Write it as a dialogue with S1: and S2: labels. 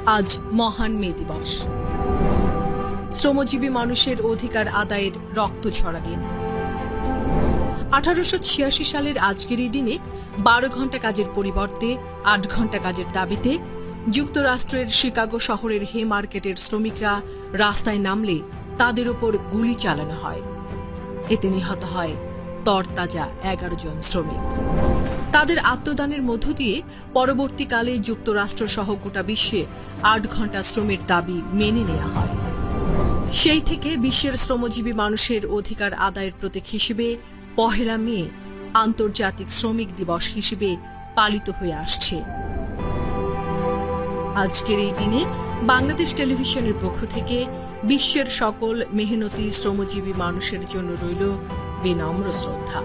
S1: আজ মহান মে দিবস। শ্রমজীবী মানুষের অধিকার আদায়ের রক্ত ঝরা দিন। 1886 সালের আজকের এই দিনে 12 ঘন্টা কাজের পরিবর্তে 8 ঘন্টা কাজের দাবিতে যুক্তরাষ্ট্রের শিকাগো শহরের হে মার্কেটের শ্রমিকরা রাস্তায় নামলে তাদের উপর গুলি চালানো হয়। এতে নিহত হয় তরতাজা 11 জন শ্রমিক। তাদের আত্মদানের মধ্য দিয়ে পরবর্তীকালে যুক্তরাষ্ট্র সহ গোটা বিশ্বে 8 ঘন্টা শ্রমের দাবি মেনে নেওয়া হয়। সেই থেকে বিশ্বের শ্রমজীবী মানুষের অধিকার আদায়ের প্রতীক হিসেবে 1 মে আন্তর্জাতিক শ্রমিক দিবস হিসেবে পালিত হয়ে আসছে। আজকের এই দিনে বাংলাদেশ টেলিভিশনের পক্ষ থেকে বিশ্বের সকল মেহনতি শ্রমজীবী মানুষের জন্য রইল বিনম্র শ্রদ্ধা।